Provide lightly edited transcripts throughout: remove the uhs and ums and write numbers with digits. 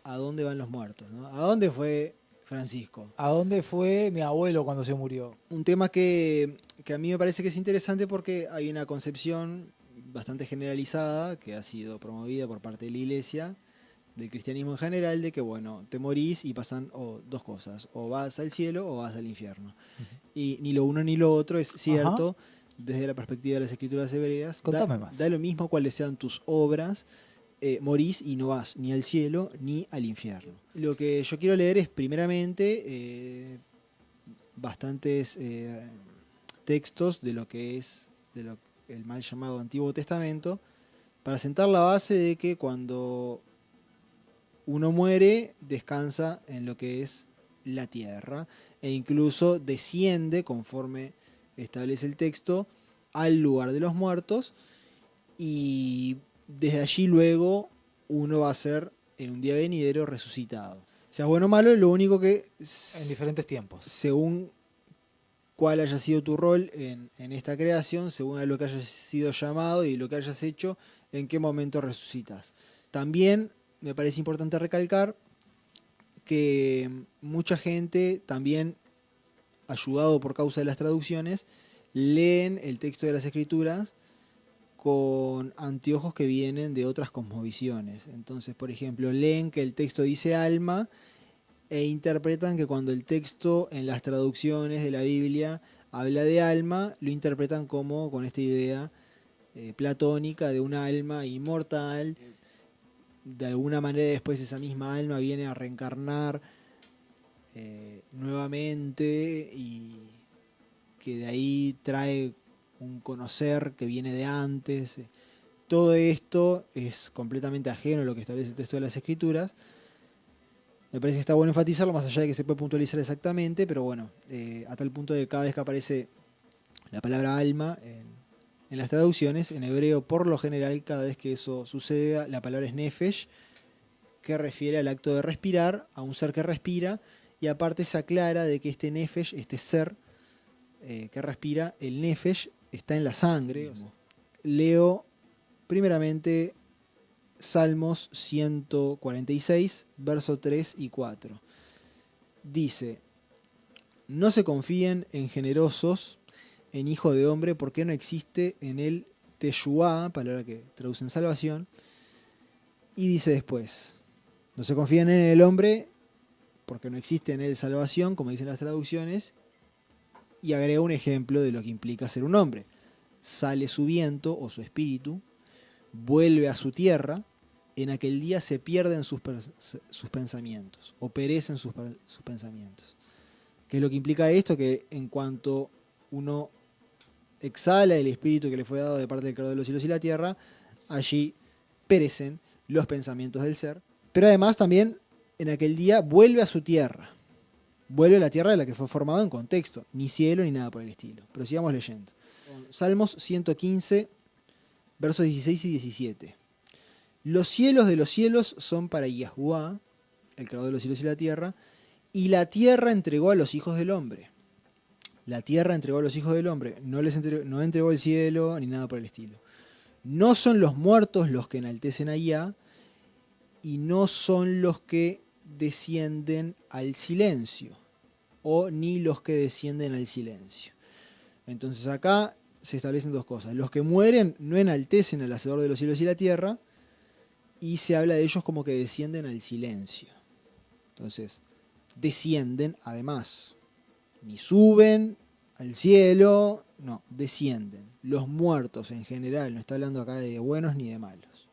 ¿A dónde van los muertos? ¿No? ¿A dónde fue Francisco? ¿A dónde fue mi abuelo cuando se murió? Un tema que a mí me parece que es interesante porque hay una concepción bastante generalizada que ha sido promovida por parte de la Iglesia, del cristianismo en general, de que, bueno, te morís y pasan dos cosas, o vas al cielo o vas al infierno. Ujú. Y ni lo uno ni lo otro es Ajá, cierto desde la perspectiva de las escrituras hebreas. contame Da más. lo mismo cuáles sean tus obras, morís y no vas ni al cielo ni al infierno. Lo que yo quiero leer es primeramente bastantes textos de lo que es el mal llamado Antiguo Testamento, para sentar la base de que cuando uno muere, descansa en lo que es la tierra, e incluso desciende, conforme establece el texto, al lugar de los muertos, y desde allí luego uno va a ser en un día venidero resucitado. O sea, bueno o malo, lo único que, En diferentes tiempos. según cuál haya sido tu rol en esta creación, según a lo que hayas sido llamado y lo que hayas hecho, en qué momento resucitas. También me parece importante recalcar que mucha gente, también ayudado por causa de las traducciones, leen el texto de las escrituras con anteojos que vienen de otras cosmovisiones. Entonces, por ejemplo, leen que el texto dice alma e interpretan que cuando el texto en las traducciones de la Biblia habla de alma, lo interpretan como con esta idea platónica de un alma inmortal. De alguna manera después esa misma alma viene a reencarnar nuevamente, y que de ahí trae un conocer que viene de antes. Todo esto es completamente ajeno a lo que establece el texto de las escrituras. Me parece que está bueno enfatizarlo, más allá de que se puede puntualizar exactamente, pero bueno, a tal punto de que cada vez que aparece la palabra alma en las traducciones, en hebreo por lo general, cada vez que eso sucede, la palabra es nefesh, que refiere al acto de respirar, a un ser que respira, y aparte se aclara de que este nefesh, este ser que respira, el nefesh, está en la sangre. Leo primeramente Salmos 146, verso 3 y 4. Dice: no se confíen en generosos, en hijo de hombre, porque no existe en él Teshua, palabra que traduce en salvación. Y dice después: no se confíen en el hombre, porque no existe en él salvación, como dicen las traducciones. Y agrega un ejemplo de lo que implica ser un hombre. Sale su viento o su espíritu, vuelve a su tierra, en aquel día se pierden sus pensamientos, o perecen sus pensamientos. ¿Qué es lo que implica esto? Que en cuanto uno exhala el espíritu que le fue dado de parte del creador de los cielos y la tierra, allí perecen los pensamientos del ser. Pero además también en aquel día vuelve a su tierra, vuelve a la tierra de la que fue formado en contexto, ni cielo ni nada por el estilo. Pero sigamos leyendo. Salmos 115, versos 16 y 17. Los cielos de los cielos son para Yahuwah, el creador de los cielos y la tierra, y la tierra entregó a los hijos del hombre. La tierra entregó a los hijos del hombre, no entregó el cielo ni nada por el estilo. No son los muertos los que enaltecen a Yah, y no son los que descienden al silencio, o ni los que descienden al silencio. Entonces acá se establecen dos cosas. Los que mueren no enaltecen al Hacedor de los cielos y la tierra, y se habla de ellos como que descienden al silencio. Entonces, descienden además. Ni suben al cielo, no, descienden. Los muertos en general, no está hablando acá de buenos ni de malos.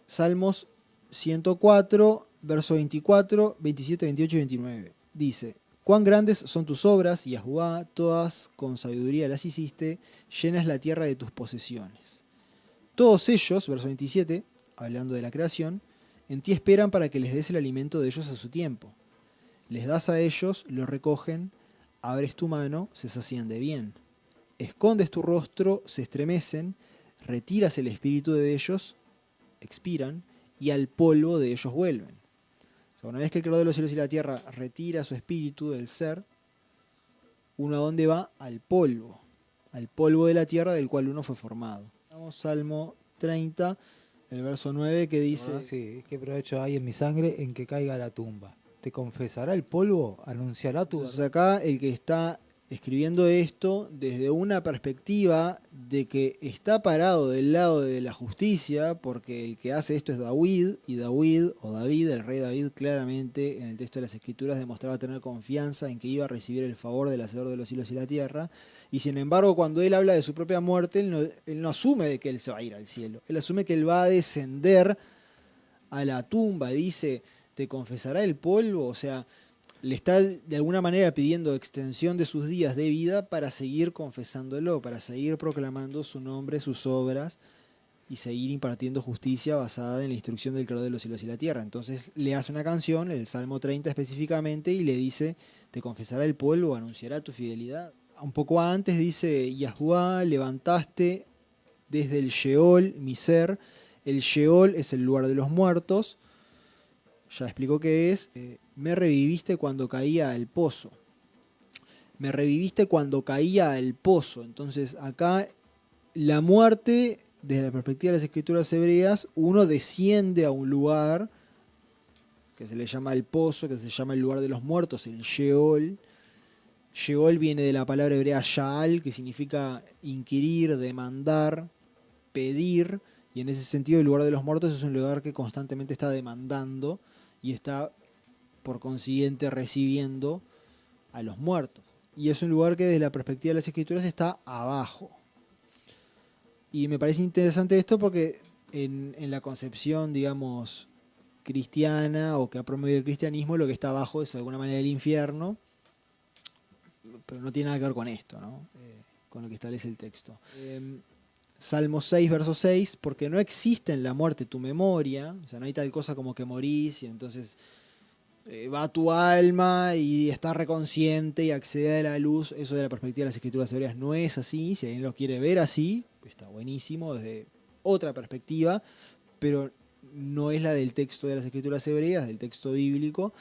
Salmos 104, verso 24, 27, 28 y 29. Dice: cuán grandes son tus obras, Yahuwah, todas con sabiduría las hiciste, llenas la tierra de tus posesiones. Todos ellos, verso 27, hablando de la creación, en ti esperan para que les des el alimento de ellos a su tiempo. Les das a ellos, lo recogen, abres tu mano, se sacían de bien. Escondes tu rostro, se estremecen, retiras el espíritu de ellos, expiran, y al polvo de ellos vuelven. O sea, una vez que el creador de los cielos y la tierra retira su espíritu del ser, ¿uno a dónde va? Al polvo de la tierra del cual uno fue formado. Vamos, Salmo 30, el verso 9 que dice... Sí, ¿qué provecho hay en mi sangre en que caiga a la tumba? ¿Te confesará el polvo? ¿Anunciará tu Entonces verdad? acá el que está escribiendo esto desde una perspectiva de que está parado del lado de la justicia, porque el que hace esto es David, y David, o David, el rey David, claramente en el texto de las Escrituras demostraba tener confianza en que iba a recibir el favor del Hacedor de los cielos y la tierra, y sin embargo cuando él habla de su propia muerte, él no asume de que él se va a ir al cielo, él asume que él va a descender a la tumba, y dice, ¿te confesará el polvo? O sea, le está de alguna manera pidiendo extensión de sus días de vida para seguir confesándolo, para seguir proclamando su nombre, sus obras y seguir impartiendo justicia basada en la instrucción del Creador de los cielos y la tierra. Entonces le hace una canción, el Salmo 30 específicamente, y le dice, te confesará el polvo, anunciará tu fidelidad. Un poco antes dice, Yahuwá, levantaste desde el Sheol mi ser. El Sheol es el lugar de los muertos. Ya explicó qué es. Me reviviste cuando caía al pozo. Me reviviste cuando caía al pozo. Entonces acá la muerte, desde la perspectiva de las escrituras hebreas, uno desciende a un lugar que se le llama el pozo, que se llama el lugar de los muertos, el Sheol. Sheol viene de la palabra hebrea Sha'al, que significa inquirir, demandar, pedir, y en ese sentido el lugar de los muertos es un lugar que constantemente está demandando y está por consiguiente recibiendo a los muertos. Y es un lugar que desde la perspectiva de las escrituras está abajo. Y me parece interesante esto porque en la concepción, digamos, cristiana o que ha promovido el cristianismo, lo que está abajo es de alguna manera el infierno, pero no tiene nada que ver con esto, ¿no? Con lo que establece el texto. Salmo 6, verso 6, porque no existe en la muerte tu memoria, o sea, no hay tal cosa como que morís y entonces va tu alma y está reconsciente y accede a la luz. Eso de la perspectiva de las escrituras hebreas no es así. Si alguien lo quiere ver así, está buenísimo desde otra perspectiva, pero no es la del texto de las escrituras hebreas, del texto bíblico,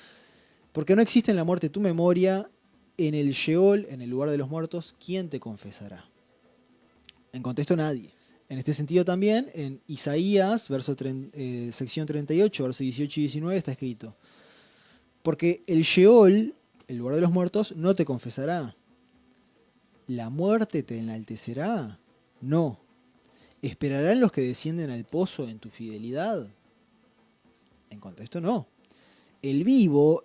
porque no existe en la muerte tu memoria. En el Sheol, en el lugar de los muertos, ¿quién te confesará? En contexto, nadie. En este sentido también, en Isaías, sección 38, versos 18 y 19, está escrito: porque el Sheol, el lugar de los muertos, no te confesará. ¿La muerte te enaltecerá? No. ¿Esperarán los que descienden al pozo en tu fidelidad? En contexto, no. El vivo,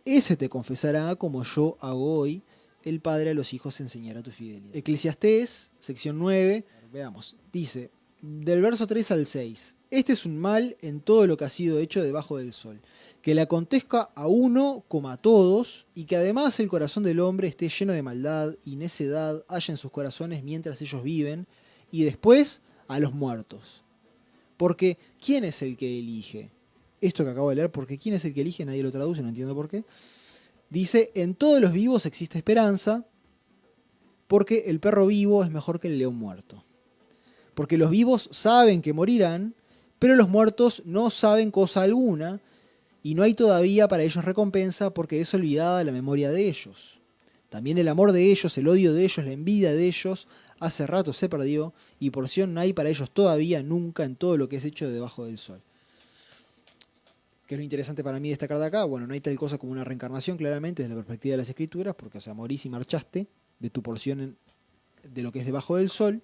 ese te confesará como yo hago hoy. El Padre a los hijos enseñará tu fidelidad. Eclesiastés, sección 9, veamos, dice, del verso 3 al 6, este es un mal en todo lo que ha sido hecho debajo del sol, que le acontezca a uno como a todos, y que además el corazón del hombre esté lleno de maldad y necedad haya en sus corazones mientras ellos viven, y después a los muertos. Porque, ¿quién es el que elige? Esto que acabo de leer, porque ¿quién es el que elige? Nadie lo traduce, no entiendo por qué. Dice, en todos los vivos existe esperanza, porque el perro vivo es mejor que el león muerto. Porque los vivos saben que morirán, pero los muertos no saben cosa alguna, y no hay todavía para ellos recompensa, porque es olvidada la memoria de ellos. También el amor de ellos, el odio de ellos, la envidia de ellos, hace rato se perdió, y porción no hay para ellos todavía, nunca, en todo lo que es hecho debajo del sol. ¿Qué es lo interesante para mí destacar de acá? Bueno, no hay tal cosa como una reencarnación, claramente, desde la perspectiva de las escrituras, porque, o sea, morís y marchaste de tu porción de lo que es debajo del sol.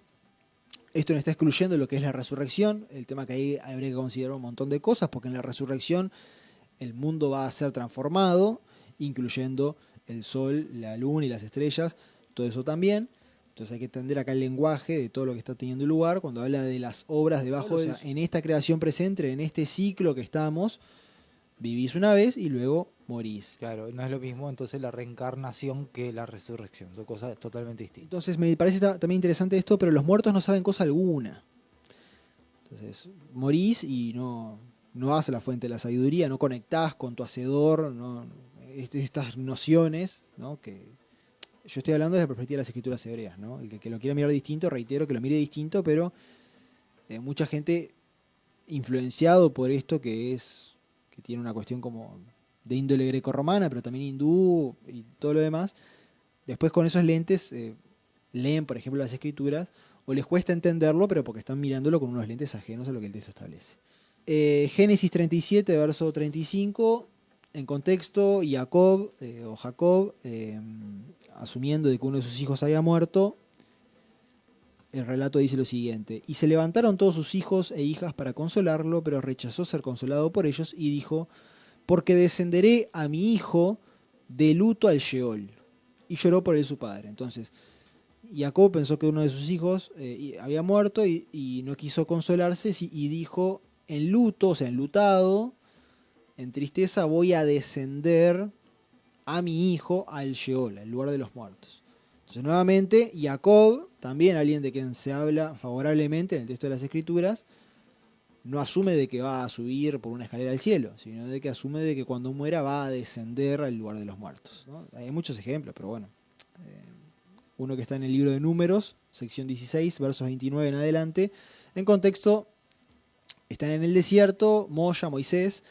Esto no está excluyendo lo que es la resurrección, el tema que ahí habría que considerar un montón de cosas, porque en la resurrección el mundo va a ser transformado, incluyendo el sol, la luna y las estrellas, todo eso también. Entonces hay que entender acá el lenguaje de todo lo que está teniendo lugar cuando habla de las obras debajo del sol. En esta creación presente, en este ciclo que estamos, vivís una vez y luego morís. Claro, no es lo mismo entonces la reencarnación que la resurrección, son cosas totalmente distintas. Entonces me parece también interesante esto, pero los muertos no saben cosa alguna. Entonces morís y no vas a la fuente de la sabiduría, no conectás con tu hacedor, no, estas nociones, ¿no? Que yo estoy hablando desde la perspectiva de las escrituras hebreas, ¿no? El que lo quiera mirar distinto, reitero que lo mire distinto, pero mucha gente influenciado por esto que tiene una cuestión como de índole grecorromana, pero también hindú y todo lo demás, después con esos lentes leen, por ejemplo, las escrituras o les cuesta entenderlo, pero porque están mirándolo con unos lentes ajenos a lo que el texto establece. Génesis 37, verso 35, en contexto, Jacob, asumiendo de que uno de sus hijos haya muerto, el relato dice lo siguiente: y se levantaron todos sus hijos e hijas para consolarlo, pero rechazó ser consolado por ellos y dijo: porque descenderé a mi hijo de luto al Sheol. Y lloró por él su padre. Entonces, Jacob pensó que uno de sus hijos había muerto y no quiso consolarse y dijo: en luto, o sea, enlutado, en tristeza, voy a descender a mi hijo al Sheol, al lugar de los muertos. Entonces, nuevamente, Jacob, también alguien de quien se habla favorablemente en el texto de las Escrituras, no asume de que va a subir por una escalera al cielo, sino de que asume de que cuando muera va a descender al lugar de los muertos, ¿no? Hay muchos ejemplos, pero bueno. Uno que está en el libro de Números, sección 16, versos 29 en adelante. En contexto, están en el desierto, Moisés.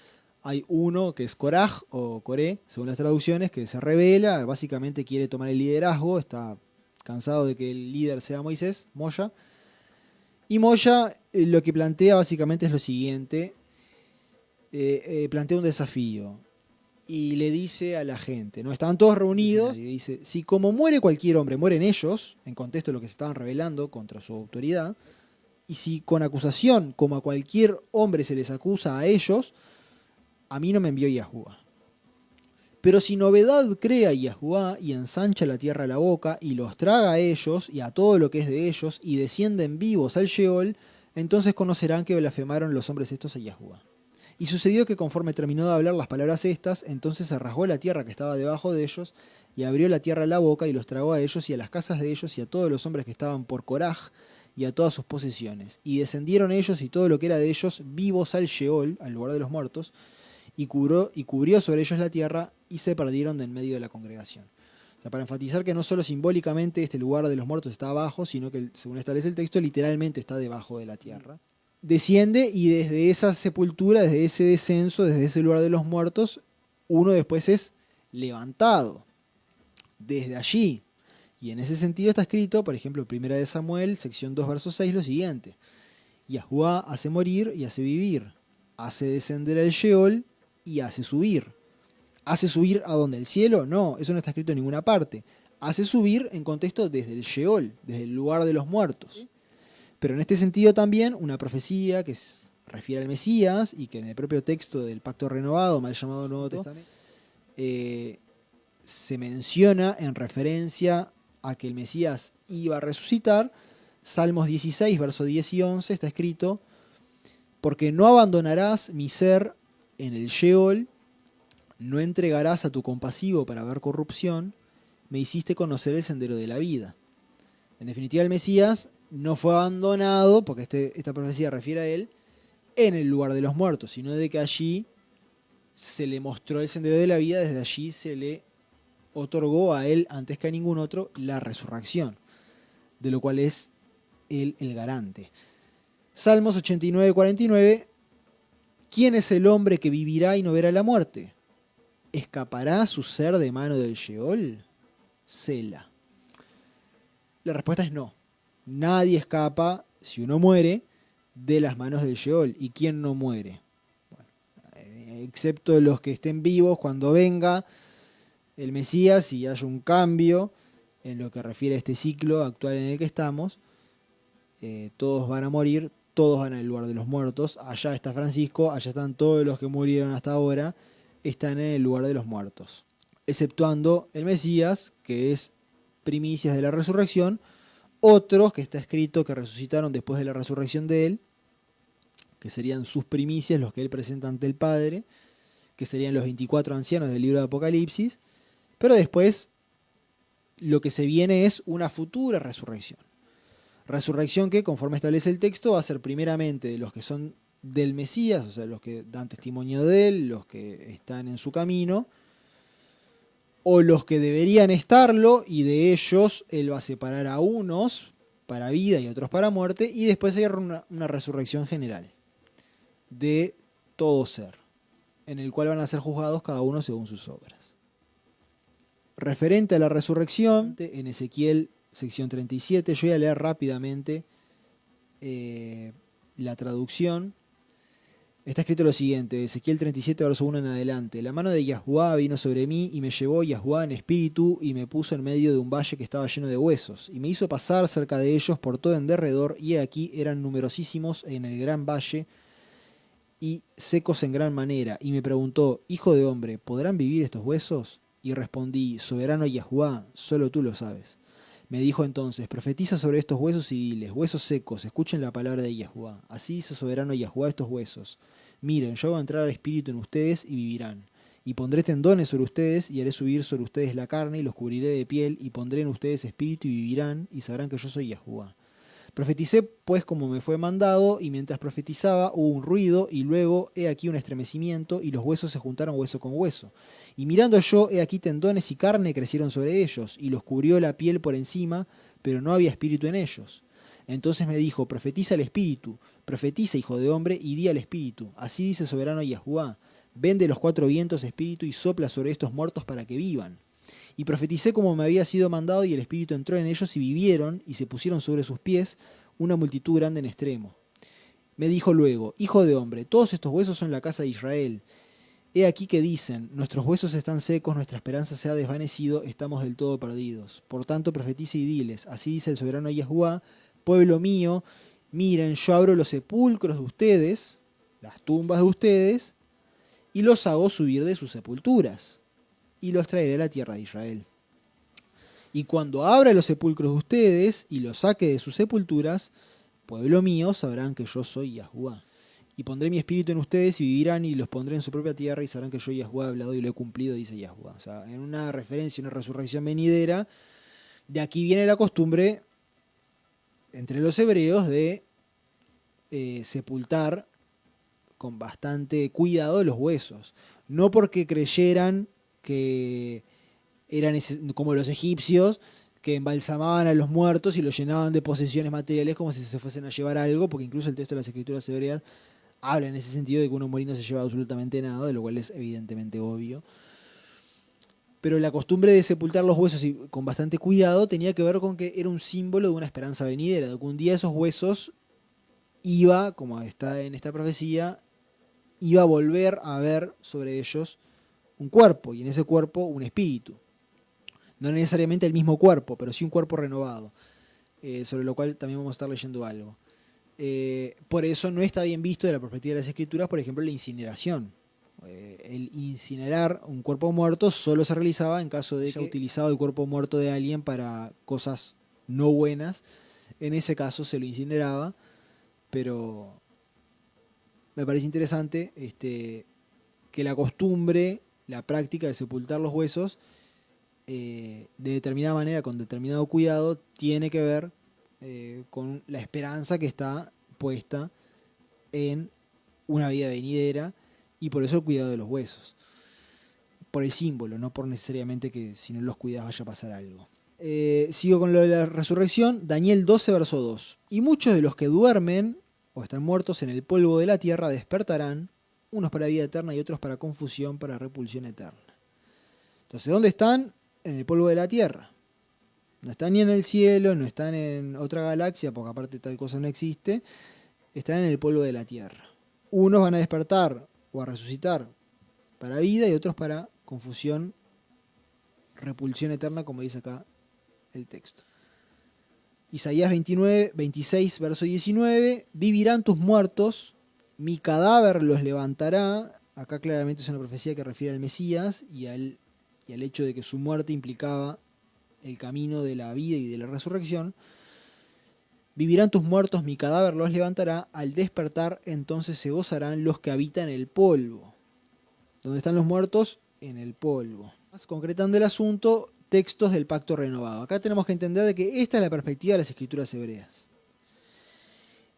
Hay uno que es Coraj o Coré, según las traducciones, que se revela, básicamente quiere tomar el liderazgo, está cansado de que el líder sea Moisés, Moya. Y Moya lo que plantea básicamente es lo siguiente: plantea un desafío y le dice a la gente, ¿no? Estaban todos reunidos y dice: si como muere cualquier hombre, mueren ellos, en contexto de lo que se estaban rebelando contra su autoridad, y si con acusación, como a cualquier hombre se les acusa a ellos, a mí no me envió Yahuwah. Pero si novedad crea Yahuwah y ensancha la tierra a la boca y los traga a ellos y a todo lo que es de ellos y descienden vivos al Sheol, entonces conocerán que blasfemaron los hombres estos a Yahuwah. Y sucedió que conforme terminó de hablar las palabras estas, entonces se rasgó la tierra que estaba debajo de ellos y abrió la tierra a la boca y los tragó a ellos y a las casas de ellos y a todos los hombres que estaban por Coraj y a todas sus posesiones. Y descendieron ellos y todo lo que era de ellos vivos al Sheol, al lugar de los muertos, y cubrió sobre ellos la tierra y se perdieron de en medio de la congregación. O sea, para enfatizar que no solo simbólicamente este lugar de los muertos está abajo, sino que, según establece el texto, literalmente está debajo de la tierra. Desciende y desde esa sepultura, desde ese descenso, desde ese lugar de los muertos, uno después es levantado desde allí. Y en ese sentido está escrito, por ejemplo, 1 de Samuel, sección 2, verso 6, lo siguiente: Yahuwah hace morir y hace vivir, hace descender al Sheol y hace subir. ¿Hace subir a donde? ¿El cielo? No, eso no está escrito en ninguna parte. Hace subir en contexto desde el Sheol, desde el lugar de los muertos. Pero en este sentido también una profecía que refiere al Mesías y que en el propio texto del Pacto Renovado, mal llamado Nuevo Testamento, se menciona en referencia a que el Mesías iba a resucitar. Salmos 16, versos 10 y 11 está escrito: porque no abandonarás mi ser en el Sheol, no entregarás a tu compasivo para ver corrupción, me hiciste conocer el sendero de la vida. En definitiva, el Mesías no fue abandonado, porque esta profecía refiere a él, en el lugar de los muertos, sino de que allí se le mostró el sendero de la vida, desde allí se le otorgó a él, antes que a ningún otro, la resurrección, de lo cual es él el garante. Salmos 89, 49: ¿quién es el hombre que vivirá y no verá la muerte? ¿Escapará su ser de mano del Sheol? Sela. La respuesta es no. Nadie escapa, si uno muere, de las manos del Sheol. ¿Y quién no muere? Bueno, excepto los que estén vivos cuando venga el Mesías y haya un cambio en lo que refiere a este ciclo actual en el que estamos, todos van a morir, todos van al lugar de los muertos. Allá está Francisco, allá están todos los que murieron hasta ahora, están en el lugar de los muertos, exceptuando el Mesías, que es primicias de la resurrección, otros que está escrito que resucitaron después de la resurrección de él, que serían sus primicias, los que él presenta ante el Padre, que serían los 24 ancianos del libro de Apocalipsis. Pero después lo que se viene es una futura resurrección. Resurrección que, conforme establece el texto, va a ser primeramente de los que son del Mesías, o sea, los que dan testimonio de él, los que están en su camino, o los que deberían estarlo, y de ellos él va a separar a unos para vida y otros para muerte, y después hay una resurrección general de todo ser, en el cual van a ser juzgados cada uno según sus obras. Referente a la resurrección, en Ezequiel sección 37. Yo voy a leer rápidamente la traducción. Está escrito lo siguiente, Ezequiel 37, verso 1 en adelante. La mano de Yahuwá vino sobre mí y me llevó Yahuwá en espíritu y me puso en medio de un valle que estaba lleno de huesos. Y me hizo pasar cerca de ellos por todo en derredor, y aquí eran numerosísimos en el gran valle y secos en gran manera. Y me preguntó, hijo de hombre, ¿podrán vivir estos huesos? Y respondí, soberano Yahuwá, solo tú lo sabes. Me dijo entonces, profetiza sobre estos huesos y diles, huesos secos, escuchen la palabra de Yahuwá. Así hizo soberano Yahuwá estos huesos. Miren, yo voy a entrar al espíritu en ustedes y vivirán. Y pondré tendones sobre ustedes y haré subir sobre ustedes la carne y los cubriré de piel y pondré en ustedes espíritu y vivirán y sabrán que yo soy Yahuwá. Profeticé pues como me fue mandado, y mientras profetizaba hubo un ruido, y luego he aquí un estremecimiento, y los huesos se juntaron hueso con hueso. Y mirando yo, he aquí tendones y carne crecieron sobre ellos, y los cubrió la piel por encima, pero no había espíritu en ellos. Entonces me dijo, profetiza al espíritu, profetiza, hijo de hombre, y di al espíritu. Así dice soberano Yahuwá, ven de los cuatro vientos espíritu y sopla sobre estos muertos para que vivan. Y profeticé como me había sido mandado, y el espíritu entró en ellos y vivieron, y se pusieron sobre sus pies una multitud grande en extremo. Me dijo luego, hijo de hombre, todos estos huesos son la casa de Israel. He aquí que dicen, nuestros huesos están secos, nuestra esperanza se ha desvanecido, estamos del todo perdidos. Por tanto profetiza y diles, así dice el soberano Yahuwá, pueblo mío, miren, yo abro los sepulcros de ustedes, las tumbas de ustedes, y los hago subir de sus sepulturas, y los traeré a la tierra de Israel. Y cuando abra los sepulcros de ustedes y los saque de sus sepulturas, pueblo mío, sabrán que yo soy Yahuwá. Y pondré mi espíritu en ustedes y vivirán, y los pondré en su propia tierra, y sabrán que yo Yahuwá he hablado y lo he cumplido, dice Yahuwá. O sea, en una referencia, una resurrección venidera, de aquí viene la costumbre entre los hebreos de sepultar con bastante cuidado los huesos. No porque creyeran que eran como los egipcios, que embalsamaban a los muertos y los llenaban de posesiones materiales como si se fuesen a llevar algo, porque incluso el texto de las escrituras hebreas habla en ese sentido de que uno morir no se lleva absolutamente nada, de lo cual es evidentemente obvio. Pero la costumbre de sepultar los huesos con bastante cuidado tenía que ver con que era un símbolo de una esperanza venidera, de que un día esos huesos iba, como está en esta profecía, iba a volver a ver sobre ellos un cuerpo, y en ese cuerpo un espíritu. No necesariamente el mismo cuerpo, pero sí un cuerpo renovado, sobre lo cual también vamos a estar leyendo algo. Por eso no está bien visto de la perspectiva de las escrituras, por ejemplo, la incineración. El incinerar un cuerpo muerto solo se realizaba en caso de que haya utilizado el cuerpo muerto de alguien para cosas no buenas. En ese caso se lo incineraba, pero me parece interesante que la costumbre, la práctica de sepultar los huesos de determinada manera, con determinado cuidado, tiene que ver con la esperanza que está puesta en una vida venidera, y por eso el cuidado de los huesos. Por el símbolo, no por necesariamente que si no los cuidas vaya a pasar algo. Sigo con lo de la resurrección. Daniel 12, verso 2. Y muchos de los que duermen o están muertos en el polvo de la tierra despertarán, unos para vida eterna y otros para confusión, para repulsión eterna. Entonces, ¿dónde están? En el polvo de la tierra. No están ni en el cielo, no están en otra galaxia, porque aparte tal cosa no existe. Están en el polvo de la tierra. Unos van a despertar o a resucitar para vida y otros para confusión, repulsión eterna, como dice acá el texto. Isaías 26, verso 19. Vivirán tus muertos, mi cadáver los levantará. Acá claramente es una profecía que refiere al Mesías y al hecho de que su muerte implicaba el camino de la vida y de la resurrección. Vivirán tus muertos, mi cadáver los levantará. Al despertar entonces se gozarán los que habitan el polvo. ¿Dónde están los muertos? En el polvo. Más concretando el asunto, textos del pacto renovado. Acá tenemos que entender de que esta es la perspectiva de las escrituras hebreas.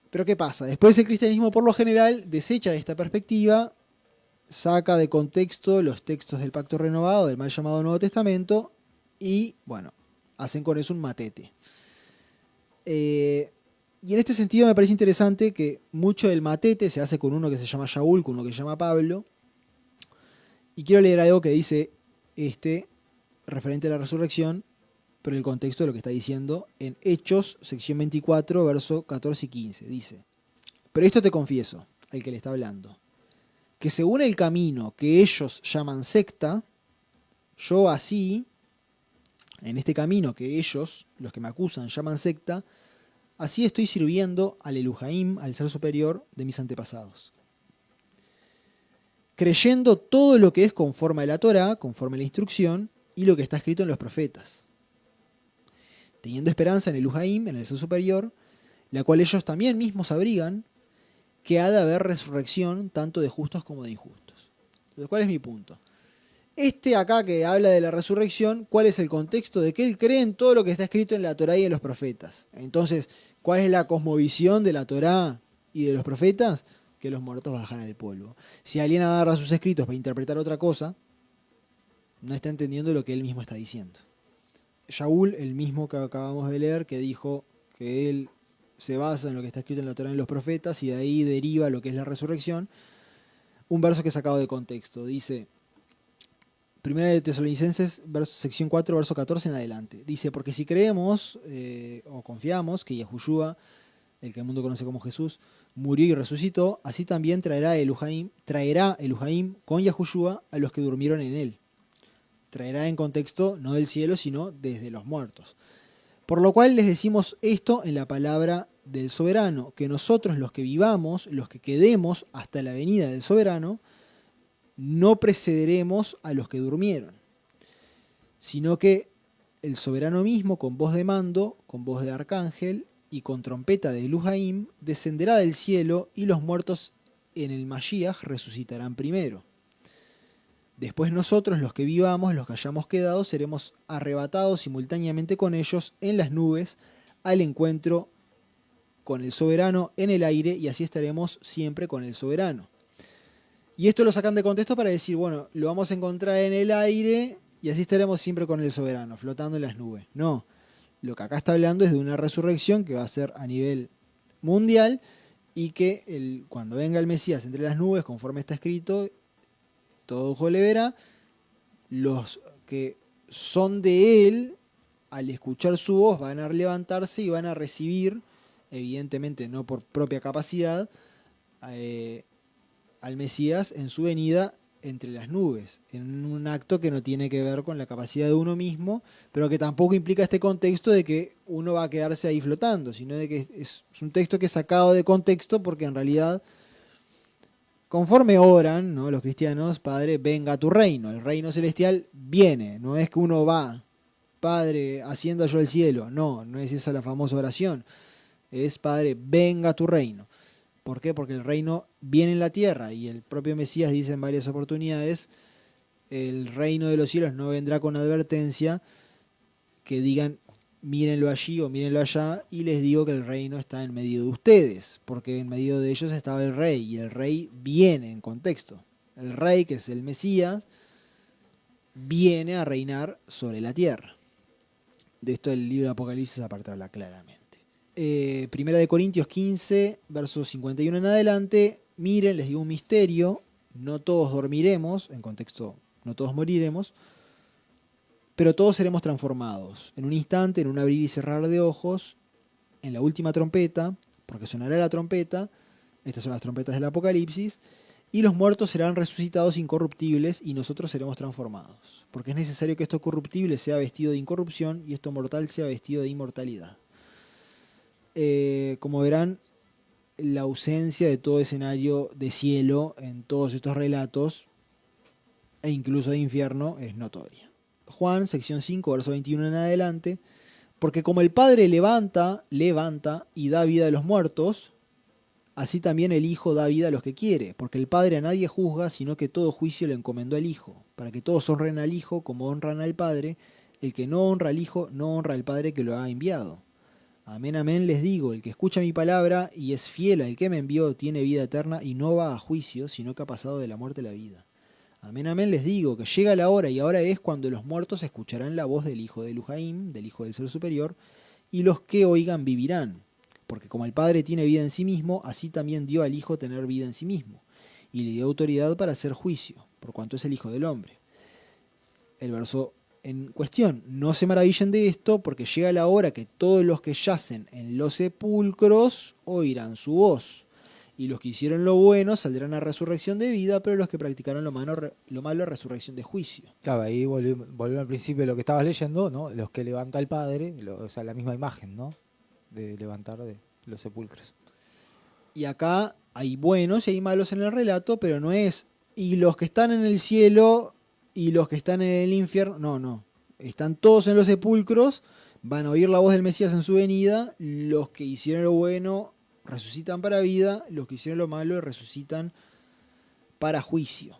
Pero ¿qué pasa? Después el cristianismo por lo general desecha esta perspectiva, saca de contexto los textos del pacto renovado, del mal llamado Nuevo Testamento, y bueno, hacen con eso un matete. Y en este sentido me parece interesante que mucho del matete se hace con uno que se llama Shaul, con uno que se llama Pablo. Y quiero leer algo que dice referente a la resurrección pero el contexto de lo que está diciendo en Hechos, sección 24, verso 14 y 15. Dice: pero esto te confieso, al que le está hablando, que según el camino que ellos llaman secta, yo así, en este camino que ellos, los que me acusan, llaman secta, así estoy sirviendo al Eluhaim, al ser superior de mis antepasados, creyendo todo lo que es conforme a la Torá, conforme a la instrucción, y lo que está escrito en los profetas, teniendo esperanza en el Eluhaim, en el ser superior, la cual ellos también mismos abrigan, que ha de haber resurrección tanto de justos como de injustos. Entonces, ¿cuál es mi punto? Este acá que habla de la resurrección, ¿cuál es el contexto? De que él cree en todo lo que está escrito en la Torá y en los profetas. Entonces, ¿cuál es la cosmovisión de la Torá y de los profetas? Que los muertos bajan al polvo. Si alguien agarra sus escritos para interpretar otra cosa, no está entendiendo lo que él mismo está diciendo. Shaul, el mismo que acabamos de leer, que dijo que él se basa en lo que está escrito en la Torá y en los profetas, y de ahí deriva lo que es la resurrección. Un verso que he sacado de contexto. Dice, Primera de Tesalonicenses, sección 4, verso 14 en adelante. Dice, porque si creemos o confiamos que Yahushua, el que el mundo conoce como Jesús, murió y resucitó, así también traerá Eluhaim con Yahushua a los que durmieron en él. Traerá en contexto no del cielo, sino desde los muertos. Por lo cual les decimos esto en la palabra del soberano, que nosotros los que vivamos, los que quedemos hasta la venida del soberano, no precederemos a los que durmieron, sino que el soberano mismo, con voz de mando, con voz de arcángel y con trompeta de Eluhaim, descenderá del cielo, y los muertos en el Mashiach resucitarán primero. Después nosotros, los que vivamos, los que hayamos quedado, seremos arrebatados simultáneamente con ellos en las nubes al encuentro con el soberano en el aire, y así estaremos siempre con el soberano. Y esto lo sacan de contexto para decir, bueno, lo vamos a encontrar en el aire y así estaremos siempre con el soberano, flotando en las nubes. No, lo que acá está hablando es de una resurrección que va a ser a nivel mundial, y que cuando venga el Mesías entre las nubes, conforme está escrito, todo ojo le verá, los que son de él, al escuchar su voz, van a levantarse y van a recibir, evidentemente no por propia capacidad, al Mesías en su venida entre las nubes, en un acto que no tiene que ver con la capacidad de uno mismo, pero que tampoco implica este contexto de que uno va a quedarse ahí flotando, sino de que es un texto que es sacado de contexto, porque en realidad, conforme oran, ¿no?, los cristianos, Padre, venga tu reino, el reino celestial viene, no es que uno va, Padre, ascienda yo al cielo, no es esa la famosa oración, es Padre, venga tu reino. ¿Por qué? Porque el reino viene en la tierra, y el propio Mesías dice en varias oportunidades, el reino de los cielos no vendrá con advertencia, que digan mírenlo allí o mírenlo allá, y les digo que el reino está en medio de ustedes, porque en medio de ellos estaba el rey, y el rey viene en contexto. El rey, que es el Mesías, viene a reinar sobre la tierra. De esto el libro de Apocalipsis aparte habla claramente. Primera de Corintios 15, versos 51 en adelante. Miren, les digo un misterio, no todos dormiremos, en contexto, no todos moriremos, pero todos seremos transformados, en un instante, en un abrir y cerrar de ojos, en la última trompeta, porque sonará la trompeta, estas son las trompetas del Apocalipsis, y los muertos serán resucitados incorruptibles, y nosotros seremos transformados, porque es necesario que esto corruptible sea vestido de incorrupción, y esto mortal sea vestido de inmortalidad. Como verán, la ausencia de todo escenario de cielo en todos estos relatos, e incluso de infierno, es notoria. Juan, sección 5, verso 21 en adelante. Porque como el Padre levanta y da vida a los muertos, así también el Hijo da vida a los que quiere. Porque el Padre a nadie juzga, sino que todo juicio le encomendó al Hijo, para que todos honren al Hijo como honran al Padre. El que no honra al Hijo, no honra al Padre que lo ha enviado. Amén, amén, les digo, el que escucha mi palabra y es fiel al que me envió, tiene vida eterna y no va a juicio, sino que ha pasado de la muerte a la vida. Amén, amén, les digo, que llega la hora, y ahora es cuando los muertos escucharán la voz del Hijo de Eluhaim, del Hijo del Ser Superior, y los que oigan vivirán. Porque como el Padre tiene vida en sí mismo, así también dio al Hijo tener vida en sí mismo, y le dio autoridad para hacer juicio, por cuanto es el Hijo del Hombre. El verso en cuestión. No se maravillen de esto, porque llega la hora que todos los que yacen en los sepulcros oirán su voz. Y los que hicieron lo bueno saldrán a resurrección de vida, pero los que practicaron lo malo a resurrección de juicio. Claro, ahí volvemos al principio de lo que estabas leyendo, ¿no? Los que levanta el Padre, o sea, la misma imagen, ¿no? De levantar de los sepulcros. Y acá hay buenos y hay malos en el relato, pero no es y los que están en el cielo y los que están en el infierno. No, no. Están todos en los sepulcros, van a oír la voz del Mesías en su venida. Los que hicieron lo bueno resucitan para vida, los que hicieron lo malo resucitan para juicio.